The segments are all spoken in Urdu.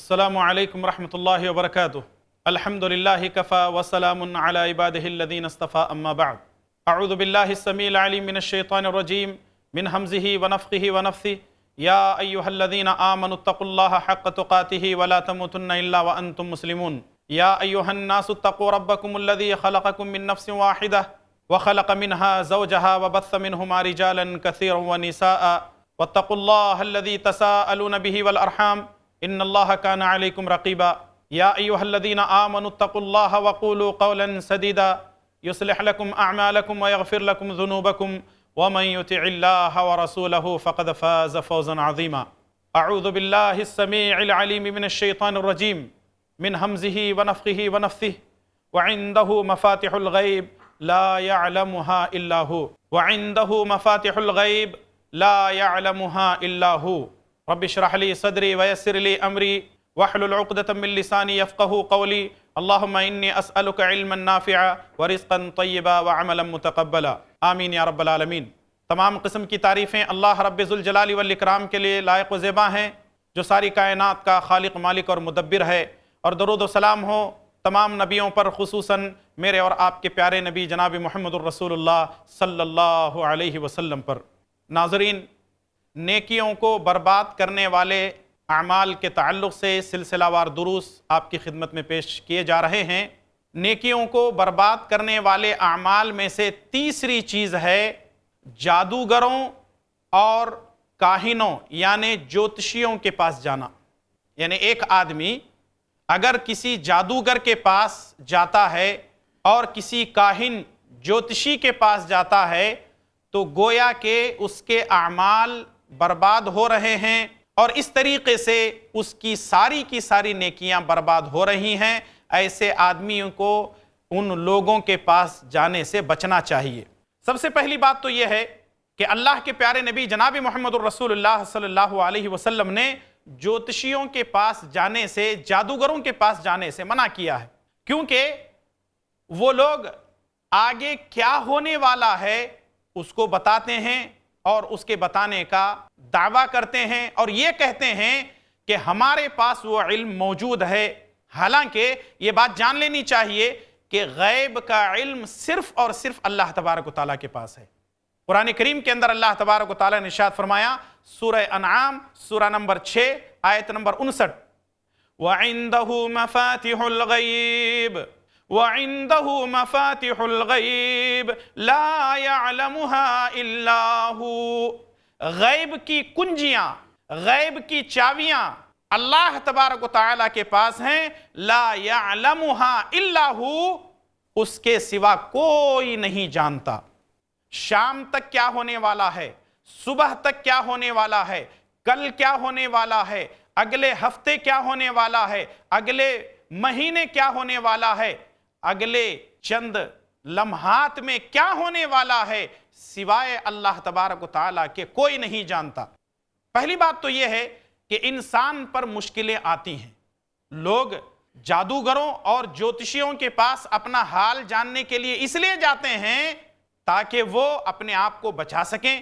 السلام علیکم ورحمۃ اللہ وبرکاتہ۔ الحمد للہ کفا وسلام علی عبادہ الذین اصطفى اما بعد۔ اعوذ باللہ السمیع العلیم من الشیطان الرجیم من حمزہ ونفخہ ونفثہ۔ یا ایہا الذین آمنوا اتقوا اللہ حق تقاتہ ولا تموتن الا وانتم مسلمون۔ یا ایہا الناس اتقوا ربکم الذی خلقکم من نفس واحدہ وخلق منها زوجها وبث منہما رجالا کثیرا ونساء واتقوا اللہ الذی تساءلون به والارحام ان اللہ کان علیکم رقیبا۔ یا ایہا الذین آمنوا اتقوا اللہ وقولوا قولا سدیدا یصلح لکم اعمالکم ویغفر لکم ذنوبکم ومن یطع اللہ ورسولہ فقد فاز فوزا عظیما۔ اعوذ باللہ السمیع العلیم من الشیطان الرجیم من حمزہ ونفخہ ونفثہ۔ وعندہ مفاتح الغیب لا يعلمها الا هو وعندہ مفاتح الغیب لا يعلمها الا هو۔ رب اشرح لي صدري ويسر لي امري واحلل عقدة من لساني يفقهوا قولي اللهم اني اسالك علما نافعا ورزقا طيبا وعملا متقبلا آمین یا رب العالمین۔ تمام قسم کی تعریفیں اللہ رب ذوالجلال والاکرام کے لیے لائق و زیبا ہیں، جو ساری کائنات کا خالق، مالک اور مدبر ہے، اور درود و سلام ہو تمام نبیوں پر، خصوصاً میرے اور آپ کے پیارے نبی جناب محمد الرسول اللہ صلی اللہ علیہ وسلم پر۔ ناظرین، نیکیوں کو برباد کرنے والے اعمال کے تعلق سے سلسلہ وار دروس آپ کی خدمت میں پیش کیے جا رہے ہیں۔ نیکیوں کو برباد کرنے والے اعمال میں سے تیسری چیز ہے جادوگروں اور کاہنوں یعنی جوتشیوں کے پاس جانا۔ یعنی ایک آدمی اگر کسی جادوگر کے پاس جاتا ہے اور کسی کاہن جوتشی کے پاس جاتا ہے تو گویا کہ اس کے اعمال برباد ہو رہے ہیں، اور اس طریقے سے اس کی ساری نیکیاں برباد ہو رہی ہیں۔ ایسے آدمیوں کو ان لوگوں کے پاس جانے سے بچنا چاہیے۔ سب سے پہلی بات تو یہ ہے کہ اللہ کے پیارے نبی جناب محمد الرسول اللہ صلی اللہ علیہ وسلم نے جوتشیوں کے پاس جانے سے، جادوگروں کے پاس جانے سے منع کیا ہے، کیونکہ وہ لوگ آگے کیا ہونے والا ہے اس کو بتاتے ہیں اور اس کے بتانے کا دعویٰ کرتے ہیں، اور یہ کہتے ہیں کہ ہمارے پاس وہ علم موجود ہے۔ حالانکہ یہ بات جان لینی چاہیے کہ غیب کا علم صرف اور صرف اللہ تبارک و تعالیٰ کے پاس ہے۔ قرآن کریم کے اندر اللہ تبارک و تعالیٰ نے ارشاد فرمایا، سورہ انعام سورہ نمبر 6 آیت نمبر 59، وَعِندَهُ مَفَاتِحُ الْغَيْبِ وَعِندَهُ مَفَاتِحُ الْغَيْبِ لَا يَعْلَمُهَا إِلَّا هُوَ۔ غیب کی کنجیاں، غیب کی چابیاں اللہ تبارک و تعالیٰ کے پاس ہیں، لا يعلمها الا هو، اس کے سوا کوئی نہیں جانتا۔ شام تک کیا ہونے والا ہے، صبح تک کیا ہونے والا ہے، کل کیا ہونے والا ہے، اگلے ہفتے کیا ہونے والا ہے، اگلے مہینے کیا ہونے والا ہے، اگلے چند لمحات میں کیا ہونے والا ہے، سوائے اللہ تبارک و تعالیٰ کے کوئی نہیں جانتا۔ پہلی بات تو یہ ہے کہ انسان پر مشکلیں آتی ہیں۔ لوگ جادوگروں اور جوتشیوں کے پاس اپنا حال جاننے کے لیے اس لیے جاتے ہیں تاکہ وہ اپنے آپ کو بچا سکیں،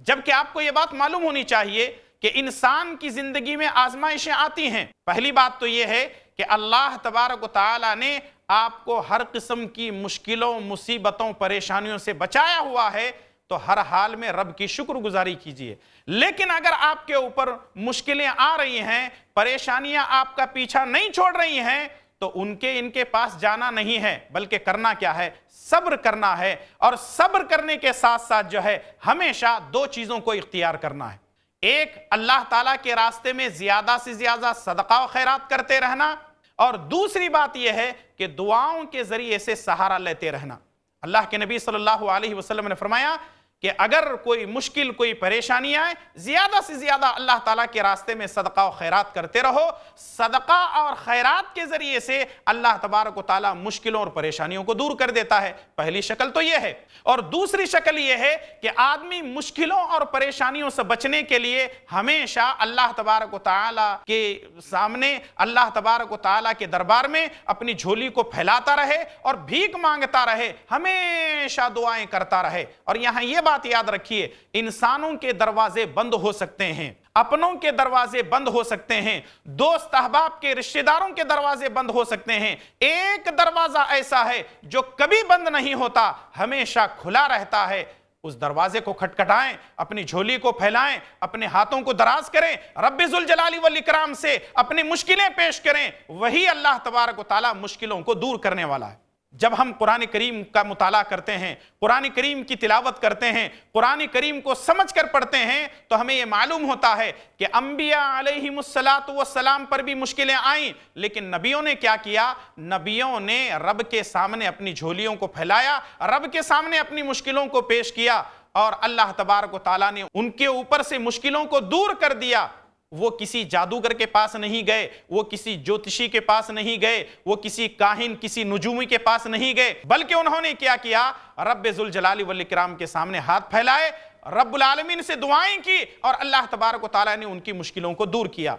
جبکہ آپ کو یہ بات معلوم ہونی چاہیے کہ انسان کی زندگی میں آزمائشیں آتی ہیں۔ پہلی بات تو یہ ہے کہ اللہ تبارک و تعالیٰ نے آپ کو ہر قسم کی مشکلوں، مصیبتوں، پریشانیوں سے بچایا ہوا ہے، تو ہر حال میں رب کی شکر گزاری کیجئے۔ لیکن اگر آپ کے اوپر مشکلیں آ رہی ہیں، پریشانیاں آپ کا پیچھا نہیں چھوڑ رہی ہیں، تو ان کے پاس جانا نہیں ہے، بلکہ کرنا کیا ہے، صبر کرنا ہے، اور صبر کرنے کے ساتھ ساتھ جو ہے ہمیشہ دو چیزوں کو اختیار کرنا ہے۔ ایک، اللہ تعالیٰ کے راستے میں زیادہ سے زیادہ صدقہ و خیرات کرتے رہنا، اور دوسری بات یہ ہے کہ دعاؤں کے ذریعے سے سہارا لیتے رہنا۔ اللہ کے نبی صلی اللہ علیہ وسلم نے فرمایا کہ اگر کوئی مشکل، کوئی پریشانی آئے، زیادہ سے زیادہ اللہ تعالیٰ کے راستے میں صدقہ و خیرات کرتے رہو۔ صدقہ اور خیرات کے ذریعے سے اللہ تبارک و تعالیٰ مشکلوں اور پریشانیوں کو دور کر دیتا ہے۔ پہلی شکل تو یہ ہے، اور دوسری شکل یہ ہے کہ آدمی مشکلوں اور پریشانیوں سے بچنے کے لیے ہمیشہ اللہ تبارک و تعالیٰ کے سامنے، اللہ تبارک و تعالیٰ کے دربار میں اپنی جھولی کو پھیلاتا رہے اور بھیک مانگتا رہے، ہمیشہ دعائیں کرتا رہے۔ اور یہاں یہ بات یاد رکھیے، انسانوں کے دروازے بند ہو سکتے ہیں، اپنوں کے دروازے بند ہو سکتے ہیں، دوست احباب کے رشتہ داروں کے دروازے بند ہو سکتے ہیں، ایک دروازہ ایسا ہے جو کبھی بند نہیں ہوتا، ہمیشہ کھلا رہتا ہے۔ اس دروازے کو کھٹکھٹائیں، اپنی جھولی کو پھیلائیں، اپنے ہاتھوں کو دراز کریں، رب ذوالجلال والاکرام سے اپنی مشکلیں پیش کریں، وہی اللہ تبارک و تعالیٰ مشکلوں کو دور کرنے والا ہے۔ جب ہم قرآن کریم کا مطالعہ کرتے ہیں، قرآن کریم کی تلاوت کرتے ہیں، قرآن کریم کو سمجھ کر پڑھتے ہیں، تو ہمیں یہ معلوم ہوتا ہے کہ انبیاء علیہم السلام پر بھی مشکلیں آئیں، لیکن نبیوں نے کیا کیا؟ نبیوں نے رب کے سامنے اپنی جھولیوں کو پھیلایا، رب کے سامنے اپنی مشکلوں کو پیش کیا، اور اللہ تبارک و تعالیٰ نے ان کے اوپر سے مشکلوں کو دور کر دیا۔ وہ کسی جادوگر کے پاس نہیں گئے، وہ کسی جوتشی کے پاس نہیں گئے، وہ کسی کاہن، کسی نجومی کے پاس نہیں گئے، بلکہ انہوں نے کیا کیا؟ رب ذوالجلال والاکرام کے سامنے ہاتھ پھیلائے، رب العالمین سے دعائیں کی، اور اللہ تبارک و تعالیٰ نے ان کی مشکلوں کو دور کیا۔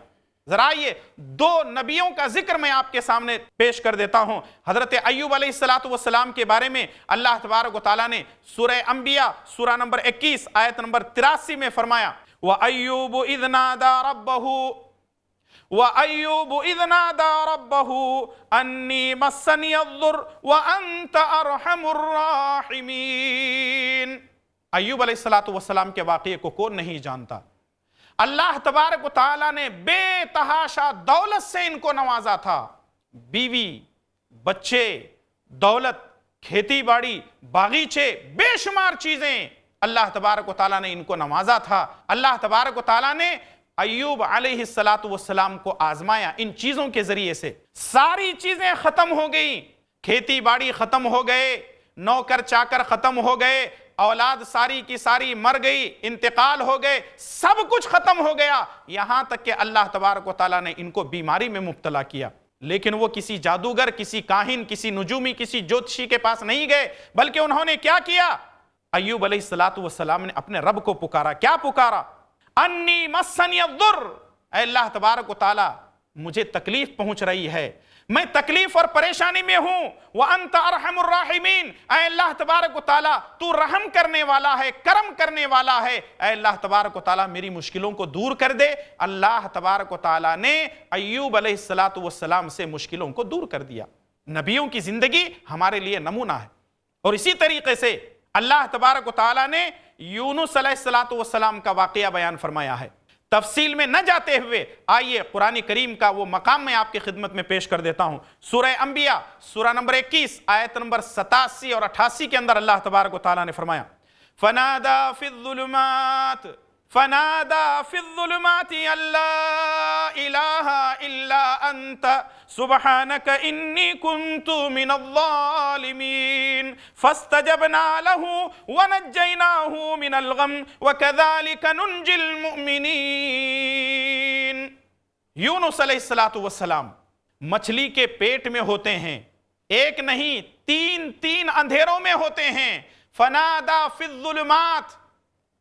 ذرا یہ دو نبیوں کا ذکر میں آپ کے سامنے پیش کر دیتا ہوں۔ حضرت ایوب علیہ السلام کے بارے میں اللہ تبارک و تعالیٰ نے سورہ انبیاء سورہ نمبر 21 آیت نمبر 83 میں فرمایا، وَأَيُّوبُ إِذْ نَادَى رَبَّهُ أَنِّي مَسَّنِيَ الضُّرُّ وَأَنْتَ أَرْحَمُ الرَّاحِمِينَ۔ ایوب علیہ السلام کے واقعے کو کون نہیں جانتا؟ اللہ تبارک و تعالیٰ نے بے تحاشا دولت سے ان کو نوازا تھا، بیوی، بچے، دولت، کھیتی باڑی، باغیچے، بے شمار چیزیں اللہ تبارک و تعالیٰ نے ان کو نوازا تھا۔ اللہ تبارک و تعالیٰ نے ایوب علیہ السلام کو آزمایا ان چیزوں کے ذریعے سے۔ ساری چیزیں ختم ہو گئیں، کھیتی باڑی ختم ہو گئے، نوکر چاکر ختم ہو گئے، اولاد ساری کی ساری مر گئی، انتقال ہو گئے، سب کچھ ختم ہو گیا، یہاں تک کہ اللہ تبارک و تعالیٰ نے ان کو بیماری میں مبتلا کیا۔ لیکن وہ کسی جادوگر، کسی کاہن، کسی نجومی، کسی جوتشی کے پاس نہیں گئے، بلکہ انہوں نے کیا کیا؟ ایوب علیہ السلام نے اپنے رب کو پکارا۔ کیا پکارا؟ انی مسنی الضر، اے اللہ تبارک و تعالی مجھے تکلیف پہنچ رہی ہے، میں تکلیف اور پریشانی میں ہوں، وَأَنْتَ أَرْحَمُ الرَّاحِمِينَ، اے اللہ تبارک و تعالی تو رحم کرنے والا ہے، کرم کرنے والا ہے، اے اللہ تبارک و تعالی میری مشکلوں کو دور کر دے۔ اللہ تبارک و تعالی نے ایوب علیہ السلام سے مشکلوں کو دور کر دیا۔ نبیوں کی زندگی ہمارے لیے نمونہ ہے، اور اسی طریقے سے اللہ تبارک و تعالی نے یونس علیہ السلام کا واقعہ بیان فرمایا ہے۔ تفصیل میں نہ جاتے ہوئے آئیے قرآن کریم کا وہ مقام میں آپ کی خدمت میں پیش کر دیتا ہوں۔ سورہ انبیاء سورہ نمبر 21 آیت نمبر 87 اور 88 کے اندر اللہ تبارک و تعالی نے فرمایا، فَنَادَى فِي الظُّلُمَاتِ أَن لَا إِلَٰهَ إِلَّا أَنْتَ سُبْحَانَكَ إِنِّي كُنْتُ مِنَ الظَّالِمِينَ فَاسْتَجَبْنَا لَهُ وَنَجَّيْنَاهُ مِنَ الْغَمِّ وَكَذَلِكَ نُنْجِي الْمُؤْمِنِينَ۔ یونس علیہ السلام مچھلی کے پیٹ میں ہوتے ہیں، ایک نہیں تین اندھیروں میں ہوتے ہیں۔ فَنَادَى فِي الظُّلُمَاتِ،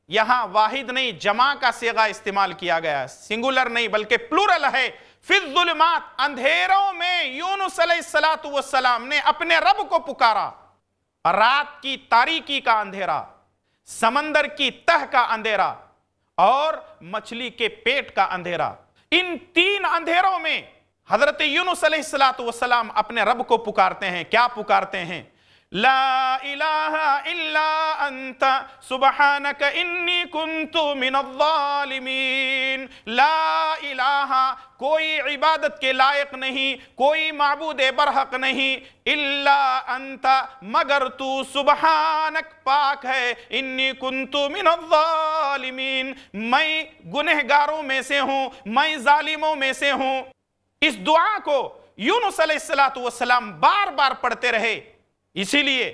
یہاں واحد نہیں جمع کا صیغہ استعمال کیا گیا ہے، سنگولر نہیں بلکہ پلورل ہے۔ فی الظلمات، اندھیروں میں یونس علیہ السلام نے اپنے رب کو پکارا۔ رات کی تاریکی کا اندھیرا، سمندر کی تہ کا اندھیرا اور مچھلی کے پیٹ کا اندھیرا، ان تین اندھیروں میں حضرت یونس علیہ السلام اپنے رب کو پکارتے ہیں۔ کیا پکارتے ہیں؟ لا الہ الا انت سبحانک انی کنت من الظالمین۔ لا الہ، کوئی عبادت کے لائق نہیں، کوئی معبود برحق نہیں، الا انت، مگر تو، سبحانک، پاک ہے، انی کنت من الظالمین، میں گنہگاروں میں سے ہوں، میں ظالموں میں سے ہوں۔ اس دعا کو یونس علیہ السلام بار بار پڑھتے رہے۔ اسی لیے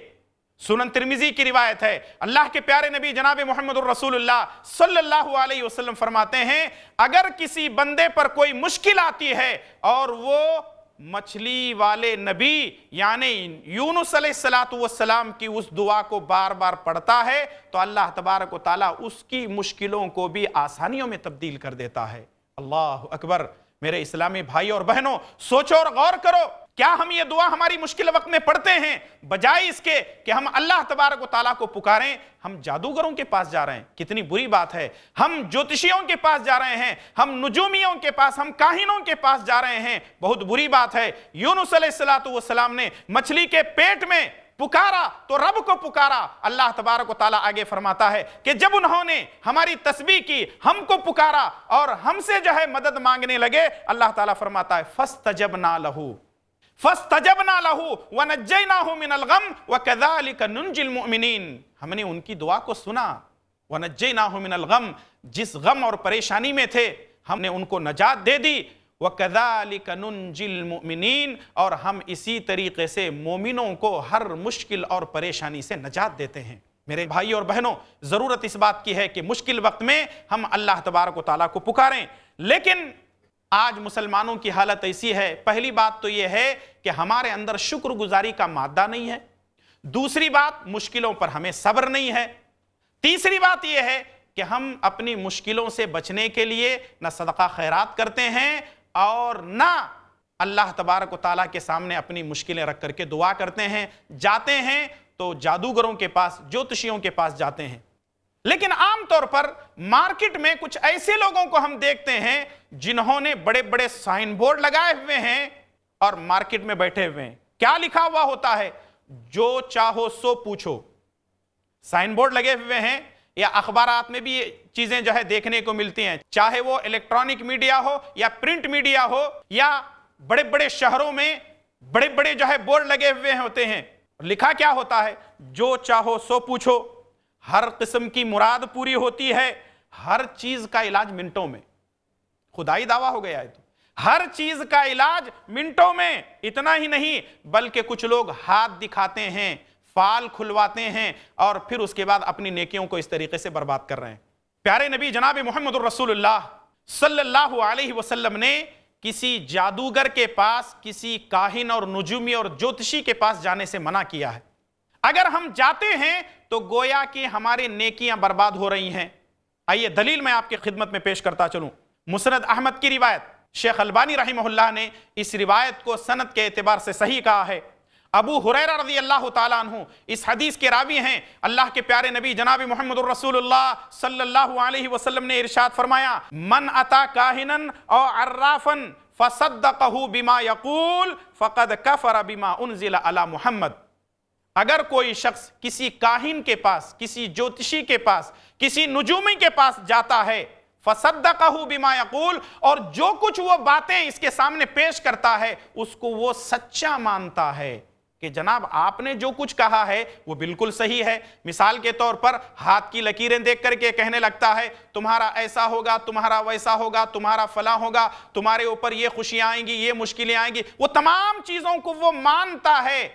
سنن ترمذی کی روایت ہے، اللہ کے پیارے نبی جناب محمد الرسول اللہ صلی اللہ علیہ وسلم فرماتے ہیں، اگر کسی بندے پر کوئی مشکل آتی ہے اور وہ مچھلی والے نبی یعنی یونس علیہ السلام کی اس دعا کو بار بار پڑھتا ہے تو اللہ تبارک و تعالیٰ اس کی مشکلوں کو بھی آسانیوں میں تبدیل کر دیتا ہے۔ اللہ اکبر۔ میرے اسلامی بھائی اور بہنوں، سوچو اور غور کرو کیا ہم یہ دعا ہماری مشکل وقت میں پڑھتے ہیں؟ بجائے اس کے کہ ہم اللہ تبارک و تعالیٰ کو پکاریں، ہم جادوگروں کے پاس جا رہے ہیں۔ کتنی بری بات ہے، ہم جوتشیوں کے پاس جا رہے ہیں، ہم نجومیوں کے پاس، ہم کاہنوں کے پاس جا رہے ہیں، بہت بری بات ہے۔ یونس علیہ السلام نے مچھلی کے پیٹ میں پکارا تو رب کو پکارا۔ اللہ تبارک و تعالیٰ آگے فرماتا ہے کہ جب انہوں نے ہماری تسبیح کی، ہم کو پکارا اور ہم سے جو ہے مدد مانگنے لگے، اللہ تعالیٰ فرماتا ہے فَاسْتَجَبْنَا لَهُ فَاسْتَجَبْنَا لَهُ وَنَجَّيْنَاهُ مِنَ الْغَمِّ وَكَذَلِكَ نُنْجِي الْمُؤْمِنِينَ۔ ہم نے ان کی دعا کو سنا، وَنَجَّيْنَاهُ مِنَ الْغَمِّ، جس غم اور پریشانی میں تھے ہم نے ان کو نجات دے دی، وَكَذَلِكَ نُنْجِي الْمُؤْمِنِينَ، اور ہم اسی طریقے سے مومنوں کو ہر مشکل اور پریشانی سے نجات دیتے ہیں۔ میرے بھائی اور بہنوں، ضرورت اس بات کی ہے کہ مشکل وقت میں ہم اللہ تبارک و تعالیٰ کو پکاریں، لیکن آج مسلمانوں کی حالت ایسی ہے، پہلی بات تو یہ ہے کہ ہمارے اندر شکر گزاری کا مادہ نہیں ہے، دوسری بات مشکلوں پر ہمیں صبر نہیں ہے، تیسری بات یہ ہے کہ ہم اپنی مشکلوں سے بچنے کے لیے نہ صدقہ خیرات کرتے ہیں اور نہ اللہ تبارک و تعالیٰ کے سامنے اپنی مشکلیں رکھ کر کے دعا کرتے ہیں۔ جاتے ہیں تو جادوگروں کے پاس، جوتشیوں کے پاس جاتے ہیں۔ لیکن عام طور پر مارکیٹ میں کچھ ایسے لوگوں کو ہم دیکھتے ہیں جنہوں نے بڑے بڑے سائن بورڈ لگائے ہوئے ہیں اور مارکیٹ میں بیٹھے ہوئے ہیں۔ کیا لکھا ہوا ہوتا ہے؟ جو چاہو سو پوچھو۔ سائن بورڈ لگے ہوئے ہیں، یا اخبارات میں بھی یہ چیزیں جو ہے دیکھنے کو ملتی ہیں، چاہے وہ الیکٹرانک میڈیا ہو یا پرنٹ میڈیا ہو، یا بڑے بڑے شہروں میں بڑے بڑے جو ہے بورڈ لگے ہوئے ہوتے ہیں۔ لکھا کیا ہوتا ہے؟ جو چاہو سو پوچھو، ہر قسم کی مراد پوری ہوتی ہے، ہر چیز کا علاج منٹوں میں۔ خدائی دعویٰ ہو گیا ہے، تو ہر چیز کا علاج منٹوں میں۔ اتنا ہی نہیں بلکہ کچھ لوگ ہاتھ دکھاتے ہیں، فال کھلواتے ہیں، اور پھر اس کے بعد اپنی نیکیوں کو اس طریقے سے برباد کر رہے ہیں۔ پیارے نبی جناب محمد الرسول اللہ صلی اللہ علیہ وسلم نے کسی جادوگر کے پاس، کسی کاہن اور نجومی اور جوتشی کے پاس جانے سے منع کیا ہے۔ اگر ہم جاتے ہیں تو گویا کہ ہماری نیکیاں برباد ہو رہی ہیں۔ آئیے دلیل میں آپ کی خدمت میں پیش کرتا چلوں۔ مسند احمد کی روایت، شیخ البانی رحمہ اللہ نے اس روایت کو سند کے اعتبار سے صحیح کہا ہے۔ ابو ہریرہ رضی اللہ تعالیٰ عنہ اس حدیث کے راوی ہیں۔ اللہ کے پیارے نبی جناب محمد الرسول اللہ صلی اللہ علیہ وسلم نے ارشاد فرمایا، من اتا کاہنا او عرافا فصدقہ بما یقول فقد کفر بما انزل علی محمد۔ اگر کوئی شخص کسی کاہن کے پاس، کسی جوتشی کے پاس، کسی نجومی کے پاس جاتا ہے، فصدقہ بما یقول، اور جو کچھ وہ باتیں اس کے سامنے پیش کرتا ہے اس کو وہ سچا مانتا ہے کہ جناب آپ نے جو کچھ کہا ہے وہ بالکل صحیح ہے۔ مثال کے طور پر ہاتھ کی لکیریں دیکھ کر کے کہنے لگتا ہے تمہارا ایسا ہوگا، تمہارا ویسا ہوگا، تمہارا فلاں ہوگا، تمہارے اوپر یہ خوشیاں آئیں گی، یہ مشکلیں آئیں گی، وہ تمام چیزوں کو وہ مانتا ہے،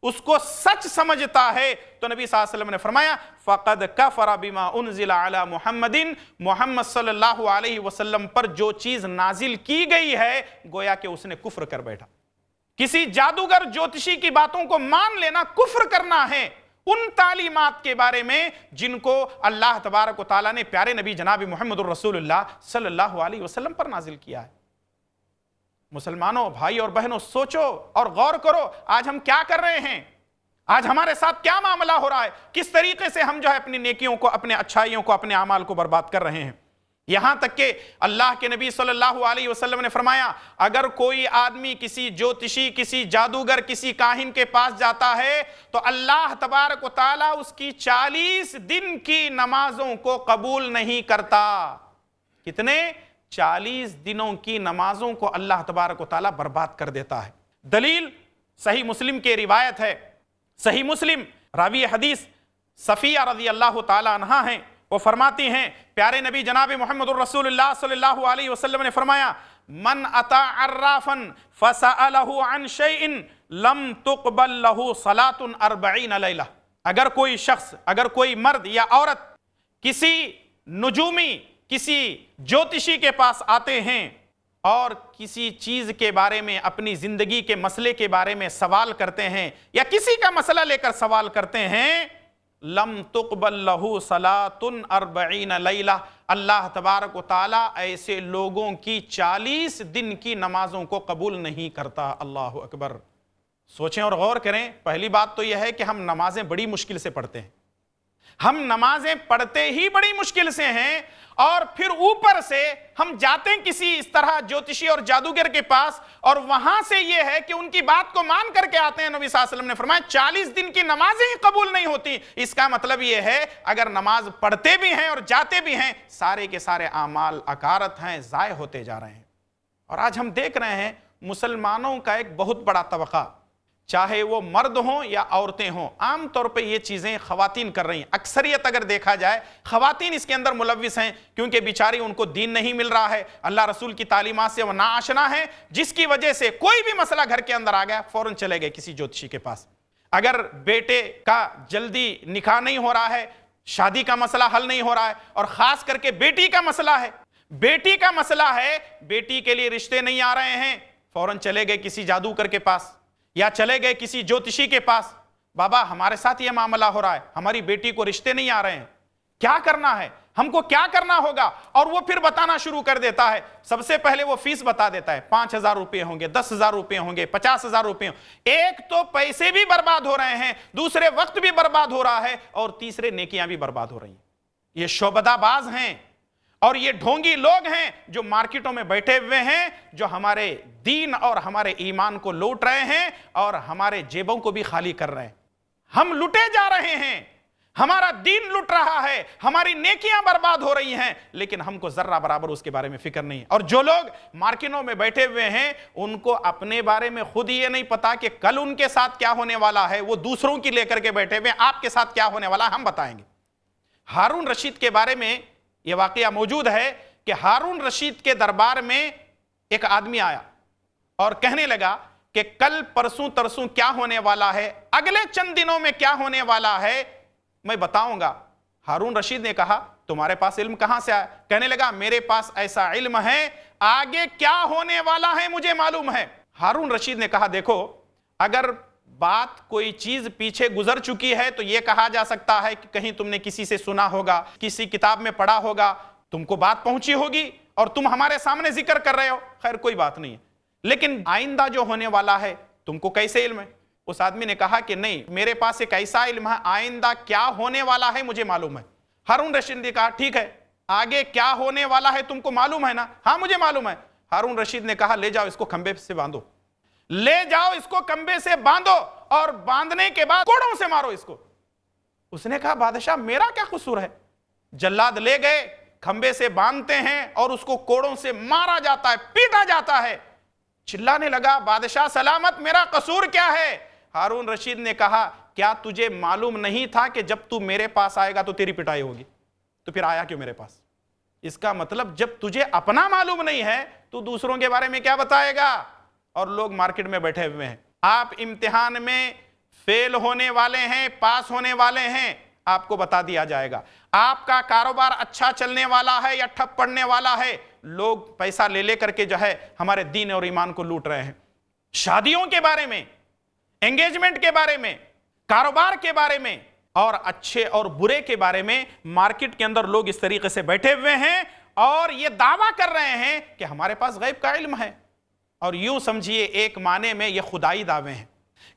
اس کو سچ سمجھتا ہے، تو نبی صلی اللہ علیہ وسلم نے فرمایا فَقَدْ كَفَرَ بِمَا أُنزِلَ عَلَى مُحَمَّدٍ، محمد صلی اللہ علیہ وسلم پر جو چیز نازل کی گئی ہے گویا کہ اس نے کفر کر بیٹھا۔ کسی جادوگر جوتشی کی باتوں کو مان لینا کفر کرنا ہے، ان تعلیمات کے بارے میں جن کو اللہ تبارک و تعالیٰ نے پیارے نبی جناب محمد الرسول اللہ صلی اللہ علیہ وسلم پر نازل کیا ہے۔ مسلمانوں، بھائی اور بہنوں، سوچو اور غور کرو آج ہم کیا کر رہے ہیں، آج ہمارے ساتھ کیا معاملہ ہو رہا ہے، کس طریقے سے ہم جو ہے اپنی نیکیوں کو، اپنے اچھائیوں کو، اپنے اعمال کو برباد کر رہے ہیں۔ یہاں تک کہ اللہ کے نبی صلی اللہ علیہ وسلم نے فرمایا اگر کوئی آدمی کسی جوتشی، کسی جادوگر، کسی کاہن کے پاس جاتا ہے تو اللہ تبارک و تعالیٰ اس کی 40 دن کی نمازوں کو قبول نہیں کرتا۔ کتنے؟ 40 دنوں کی نمازوں کو اللہ تبارک و تعالیٰ برباد کر دیتا ہے۔ دلیل صحیح مسلم کی روایت ہے۔ صحیح مسلم، راوی حدیث صفیہ رضی اللہ تعالیٰ عنہا ہیں، وہ فرماتی ہیں پیارے نبی جناب محمد الرسول اللہ صلی اللہ علیہ وسلم نے فرمایا من اتا عرافا فسألہ عن شیء لم تقبل لہ صلاة 40 لیلہ۔ اگر کوئی شخص، اگر کوئی مرد یا عورت کسی نجومی، کسی جوتشی کے پاس آتے ہیں اور کسی چیز کے بارے میں، اپنی زندگی کے مسئلے کے بارے میں سوال کرتے ہیں یا کسی کا مسئلہ لے کر سوال کرتے ہیں، لم تقبل لہ صلاة 40 لیلہ، اللہ تبارک و تعالیٰ ایسے لوگوں کی 40 دن کی نمازوں کو قبول نہیں کرتا۔ اللہ اکبر۔ سوچیں اور غور کریں۔ پہلی بات تو یہ ہے کہ ہم نمازیں بڑی مشکل سے پڑھتے ہیں، ہم نمازیں پڑھتے ہی بڑی مشکل سے ہیں، اور پھر اوپر سے ہم جاتے ہیں کسی اس طرح جوتشی اور جادوگر کے پاس، اور وہاں سے یہ ہے کہ ان کی بات کو مان کر کے آتے ہیں۔ نبی صلی اللہ علیہ وسلم نے فرمایا 40 دن کی نمازیں ہی قبول نہیں ہوتی۔ اس کا مطلب یہ ہے اگر نماز پڑھتے بھی ہیں اور جاتے بھی ہیں، سارے کے سارے اعمال اکارت ہیں، ضائع ہوتے جا رہے ہیں۔ اور آج ہم دیکھ رہے ہیں مسلمانوں کا ایک بہت بڑا طبقہ، چاہے وہ مرد ہوں یا عورتیں ہوں، عام طور پہ یہ چیزیں خواتین کر رہی ہیں۔ اکثریت اگر دیکھا جائے خواتین اس کے اندر ملوث ہیں، کیونکہ بیچاری ان کو دین نہیں مل رہا ہے، اللہ رسول کی تعلیمات سے وہ ناآشنا ہے، جس کی وجہ سے کوئی بھی مسئلہ گھر کے اندر آ گیا فوراً چلے گئے کسی جوتشی کے پاس۔ اگر بیٹے کا جلدی نکاح نہیں ہو رہا ہے، شادی کا مسئلہ حل نہیں ہو رہا ہے، اور خاص کر کے بیٹی کا مسئلہ ہے، بیٹی کا مسئلہ ہے، بیٹی کے لیے رشتے نہیں آ رہے ہیں، فوراً چلے گئے کسی جادوگر کے پاس یا چلے گئے کسی جوتشی کے پاس۔ بابا ہمارے ساتھ یہ معاملہ ہو رہا ہے، ہماری بیٹی کو رشتے نہیں آ رہے ہیں، کیا کرنا ہے، ہم کو کیا کرنا ہوگا؟ اور وہ پھر بتانا شروع کر دیتا ہے۔ سب سے پہلے وہ فیس بتا دیتا ہے، 5,000 روپے ہوں گے، 10,000 روپے ہوں گے، 50,000 روپے ہوں گے۔ ایک تو پیسے بھی برباد ہو رہے ہیں، دوسرے وقت بھی برباد ہو رہا ہے، اور تیسرے نیکیاں بھی برباد ہو رہی ہیں۔ یہ شعبدہ باز ہیں اور یہ ڈھونگی لوگ ہیں جو مارکیٹوں میں بیٹھے ہوئے ہیں، جو ہمارے دین اور ہمارے ایمان کو لوٹ رہے ہیں اور ہمارے جیبوں کو بھی خالی کر رہے ہیں۔ ہم لٹے جا رہے ہیں، ہمارا دین لٹ رہا ہے، ہماری نیکیاں برباد ہو رہی ہیں، لیکن ہم کو ذرہ برابر اس کے بارے میں فکر نہیں ہے۔ اور جو لوگ مارکیٹوں میں بیٹھے ہوئے ہیں ان کو اپنے بارے میں خود یہ نہیں پتا کہ کل ان کے ساتھ کیا ہونے والا ہے، وہ دوسروں کی لے کر کے بیٹھے ہوئے ہیں، آپ کے ساتھ کیا ہونے والا ہم بتائیں گے۔ ہارون رشید کے بارے میں یہ واقعہ موجود ہے کہ ہارون رشید کے دربار میں ایک آدمی آیا اور کہنے لگا کہ کل پرسوں ترسوں کیا ہونے والا ہے، اگلے چند دنوں میں کیا ہونے والا ہے میں بتاؤں گا۔ ہارون رشید نے کہا تمہارے پاس علم کہاں سے آیا؟ کہنے لگا میرے پاس ایسا علم ہے، آگے کیا ہونے والا ہے مجھے معلوم ہے۔ ہارون رشید نے کہا دیکھو، اگر بات کوئی چیز پیچھے گزر چکی ہے تو یہ کہا جا سکتا ہے کہ کہیں تم نے کسی سے سنا ہوگا، کسی کتاب میں پڑھا ہوگا، تم کو بات پہنچی ہوگی اور تم ہمارے سامنے ذکر کر رہے ہو، خیر کوئی بات نہیں ہے، لیکن آئندہ جو ہونے والا ہے تم کو کیسے علم ہے؟ اس آدمی نے کہا کہ نہیں، میرے پاس ایک ایسا علم ہے، آئندہ کیا ہونے والا ہے مجھے معلوم ہے۔ ہارون رشید نے کہا ٹھیک ہے، آگے کیا ہونے والا ہے تم کو معلوم ہے نا؟ ہاں مجھے معلوم ہے۔ ہارون رشید نے کہا لے جاؤ اس کو کھمبے سے باندھو، لے جاؤ اس کو کھمبے سے باندھو، اور باندھنے کے بعد کوڑوں سے مارو اس کو۔ اس نے کہا بادشاہ میرا کیا قصور ہے؟ جلاد لے گئے، کھمبے سے باندھتے ہیں اور اس کو کوڑوں سے مارا جاتا ہے، پیٹا جاتا ہے۔ چلانے لگا بادشاہ سلامت، میرا قصور کیا ہے؟ ہارون رشید نے کہا کیا تجھے معلوم نہیں تھا کہ جب تو میرے پاس آئے گا تو تیری پٹائی ہوگی؟ تو پھر آیا کیوں میرے پاس؟ اس کا مطلب جب تجھے اپنا معلوم نہیں ہے تو دوسروں کے بارے میں کیا بتائے گا؟ اور لوگ مارکیٹ میں بیٹھے ہوئے ہیں، آپ امتحان میں فیل ہونے والے ہیں، پاس ہونے والے ہیں، آپ کو بتا دیا جائے گا۔ آپ کا کاروبار اچھا چلنے والا ہے یا ٹھپ پڑنے والا ہے، لوگ پیسہ لے لے کر کے جو ہے ہمارے دین اور ایمان کو لوٹ رہے ہیں۔ شادیوں کے بارے میں، انگیجمنٹ کے بارے میں، کاروبار کے بارے میں، اور اچھے اور برے کے بارے میں مارکیٹ کے اندر لوگ اس طریقے سے بیٹھے ہوئے ہیں اور یہ دعویٰ کر رہے ہیں کہ ہمارے پاس غیب کا علم ہے۔ اور یوں سمجھیے ایک معنی میں یہ خدائی دعوے ہیں،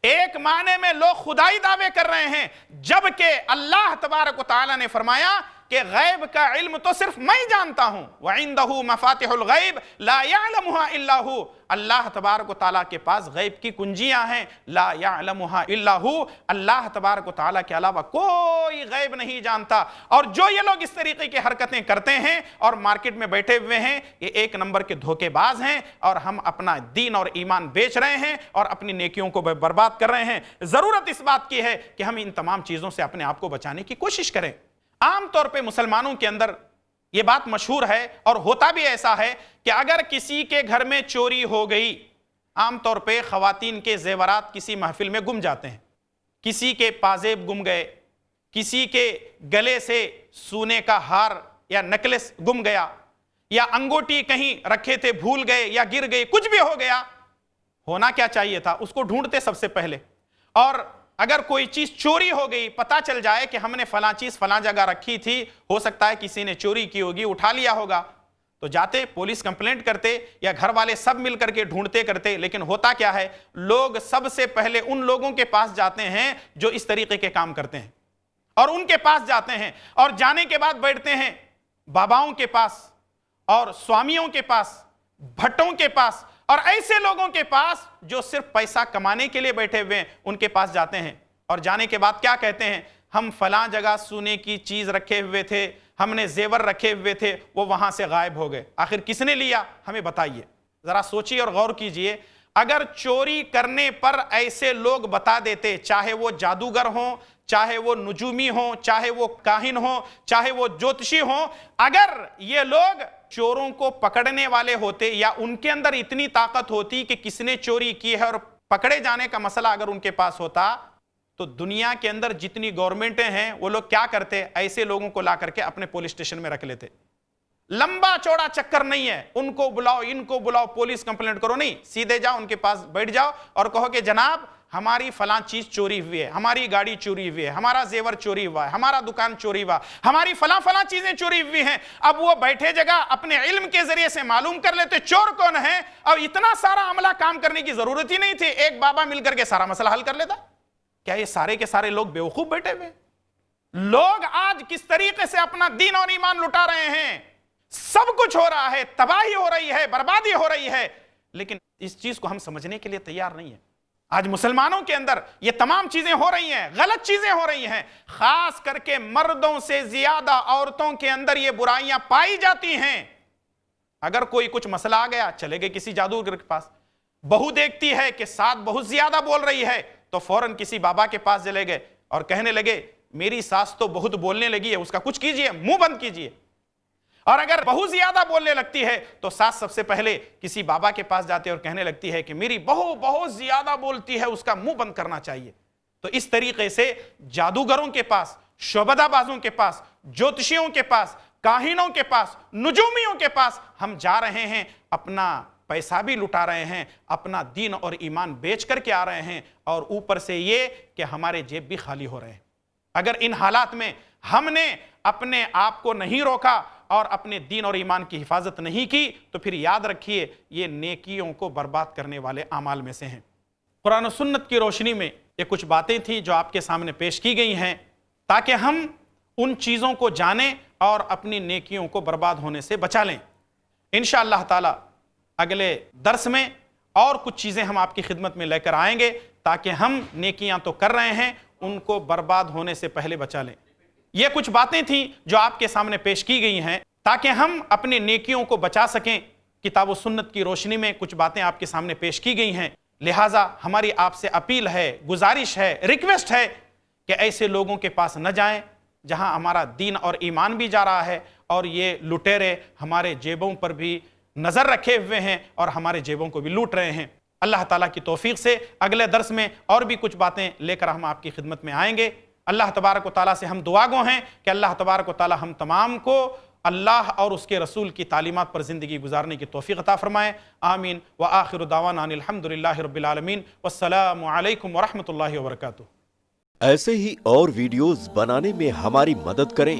ایک معنی میں لوگ خدائی دعوے کر رہے ہیں، جبکہ اللہ تبارک و تعالی نے فرمایا کہ غیب کا علم تو صرف میں ہی جانتا ہوں، وَعِندَهُ مَفَاتِحُ الْغَيْبِ لَا يَعْلَمُهَا إِلَّا هُ۔ اللہ تبارک و تعالیٰ کے پاس غیب کی کنجیاں ہیں، لا يَعْلَمُهَا إِلَّا هُ، اللہ تبارک و تعالیٰ کے علاوہ کوئی غیب نہیں جانتا۔ اور جو یہ لوگ اس طریقے کی حرکتیں کرتے ہیں اور مارکیٹ میں بیٹھے ہوئے ہیں، یہ ایک نمبر کے دھوکے باز ہیں، اور ہم اپنا دین اور ایمان بیچ رہے ہیں اور اپنی نیکیوں کو برباد کر رہے ہیں۔ ضرورت اس بات کی ہے کہ ہم ان تمام چیزوں سے اپنے آپ کو بچانے کی کوشش کریں۔ عام طور پہ مسلمانوں کے اندر یہ بات مشہور ہے اور ہوتا بھی ایسا ہے کہ اگر کسی کے گھر میں چوری ہو گئی، عام طور پہ خواتین کے زیورات کسی محفل میں گم جاتے ہیں، کسی کے پازیب گم گئے، کسی کے گلے سے سونے کا ہار یا نکلس گم گیا، یا انگوٹی کہیں رکھے تھے بھول گئے یا گر گئے، کچھ بھی ہو گیا، ہونا کیا چاہیے تھا؟ اس کو ڈھونڈتے سب سے پہلے، اور اگر کوئی چیز چوری ہو گئی، پتا چل جائے کہ ہم نے فلاں چیز فلاں جگہ رکھی تھی، ہو سکتا ہے کسی نے چوری کی ہوگی، اٹھا لیا ہوگا، تو جاتے پولیس کمپلینٹ کرتے یا گھر والے سب مل کر کے ڈھونڈتے کرتے. لیکن ہوتا کیا ہے، لوگ سب سے پہلے ان لوگوں کے پاس جاتے ہیں جو اس طریقے کے کام کرتے ہیں، اور ان کے پاس جاتے ہیں، اور جانے کے بعد بیٹھتے ہیں باباؤں کے پاس اور سوامیوں کے پاس، بھٹوں کے پاس، اور ایسے لوگوں کے پاس جو صرف پیسہ کمانے کے لیے بیٹھے ہوئے ہیں، ان کے پاس جاتے ہیں. اور جانے کے بعد کیا کہتے ہیں، ہم فلاں جگہ سونے کی چیز رکھے ہوئے تھے، ہم نے زیور رکھے ہوئے تھے، وہ وہاں سے غائب ہو گئے. آخر کس نے لیا، ہمیں بتائیے. ذرا سوچیے اور غور کیجئے، اگر چوری کرنے پر ایسے لوگ بتا دیتے، چاہے وہ جادوگر ہوں، چاہے وہ نجومی ہوں، چاہے وہ کاہن ہوں، چاہے وہ جوتشی ہوں، اگر یہ لوگ چوروں کو پکڑنے والے ہوتے یا ان کے اندر اتنی طاقت ہوتی کہ کس نے چوری کی ہے اور پکڑے جانے کا مسئلہ اگر ان کے پاس ہوتا، تو دنیا کے اندر جتنی گورنمنٹیں ہیں وہ لوگ کیا کرتے، ایسے لوگوں کو لا کر کے اپنے پولیس اسٹیشن میں رکھ لیتے. لمبا چوڑا چکر نہیں ہے، ان کو بلاؤ ان کو بلاؤ پولیس کمپلینٹ کرو، نہیں، سیدھے جاؤ ان کے پاس بیٹھ جاؤ اور کہو کہ جناب ہماری فلاں چیز چوری ہوئی ہے، ہماری گاڑی چوری ہوئی ہے، ہمارا زیور چوری ہوا ہے، ہمارا دکان چوری ہوا، ہماری فلاں چیزیں چوری ہوئی ہیں. اب وہ بیٹھے جگہ اپنے علم کے ذریعے سے معلوم کر لیتے چور کون ہے، اور اتنا سارا عملہ کام کرنے کی ضرورت ہی نہیں تھی، ایک بابا مل کر کے سارا مسئلہ حل کر لیتا. کیا یہ سارے کے سارے لوگ بیوقوف بیٹھے ہوئے؟ لوگ آج کس طریقے سے اپنا دین اور ایمان لٹا رہے ہیں، سب کچھ ہو رہا ہے، تباہی ہو رہی ہے، بربادی ہو رہی ہے، لیکن اس چیز کو ہم سمجھنے کے لیے تیار نہیں ہیں. آج مسلمانوں کے اندر یہ تمام چیزیں ہو رہی ہیں، غلط چیزیں ہو رہی ہیں، خاص کر کے مردوں سے زیادہ عورتوں کے اندر یہ برائیاں پائی جاتی ہیں. اگر کوئی کچھ مسئلہ آ گیا، چلے گئے کسی جادوگر کے پاس. بہو دیکھتی ہے کہ ساتھ بہت زیادہ بول رہی ہے تو فوراً کسی بابا کے پاس چلے گئے اور کہنے لگے میری ساس تو بہت بولنے لگی ہے، اس کا کچھ کیجئے، منہ بند کیجئے. اور اگر بہو زیادہ بولنے لگتی ہے تو ساس سب سے پہلے کسی بابا کے پاس جاتے اور کہنے لگتی ہے کہ میری بہو بہت زیادہ بولتی ہے، اس کا منہ بند کرنا چاہیے. تو اس طریقے سے جادوگروں کے پاس، شعبدہ بازوں کے پاس، جوتشیوں کے پاس، کاہنوں کے پاس، نجومیوں کے پاس ہم جا رہے ہیں، اپنا پیسہ بھی لٹا رہے ہیں، اپنا دین اور ایمان بیچ کر کے آ رہے ہیں، اور اوپر سے یہ کہ ہمارے جیب بھی خالی ہو رہے ہیں. اگر ان حالات میں ہم نے اپنے آپ کو نہیں روکا اور اپنے دین اور ایمان کی حفاظت نہیں کی تو پھر یاد رکھیے یہ نیکیوں کو برباد کرنے والے اعمال میں سے ہیں. قرآن و سنت کی روشنی میں یہ کچھ باتیں تھیں جو آپ کے سامنے پیش کی گئی ہیں تاکہ ہم ان چیزوں کو جانیں اور اپنی نیکیوں کو برباد ہونے سے بچا لیں. انشاءاللہ تعالی اگلے درس میں اور کچھ چیزیں ہم آپ کی خدمت میں لے کر آئیں گے تاکہ ہم نیکیاں تو کر رہے ہیں، ان کو برباد ہونے سے پہلے بچا لیں. یہ کچھ باتیں تھیں جو آپ کے سامنے پیش کی گئی ہیں تاکہ ہم اپنے نیکیوں کو بچا سکیں. کتاب و سنت کی روشنی میں کچھ باتیں آپ کے سامنے پیش کی گئی ہیں، لہٰذا ہماری آپ سے اپیل ہے، گزارش ہے، ریکویسٹ ہے کہ ایسے لوگوں کے پاس نہ جائیں جہاں ہمارا دین اور ایمان بھی جا رہا ہے اور یہ لٹیرے ہمارے جیبوں پر بھی نظر رکھے ہوئے ہیں اور ہمارے جیبوں کو بھی لوٹ رہے ہیں. اللہ تعالیٰ کی توفیق سے اگلے درس میں اور بھی کچھ باتیں لے کر ہم آپ کی خدمت میں آئیں گے. اللہ تبارک و تعالیٰ سے ہم دعا گو ہیں کہ اللہ تبارک و تعالیٰ ہم تمام کو اللہ اور اس کے رسول کی تعلیمات پر زندگی گزارنے کی توفیق عطا فرمائے. آمین. وآخر دعوانا ان الحمدللہ رب العالمین والسلام علیکم ورحمۃ اللہ وبرکاتہ. ایسے ہی اور ویڈیوز بنانے میں ہماری مدد کریں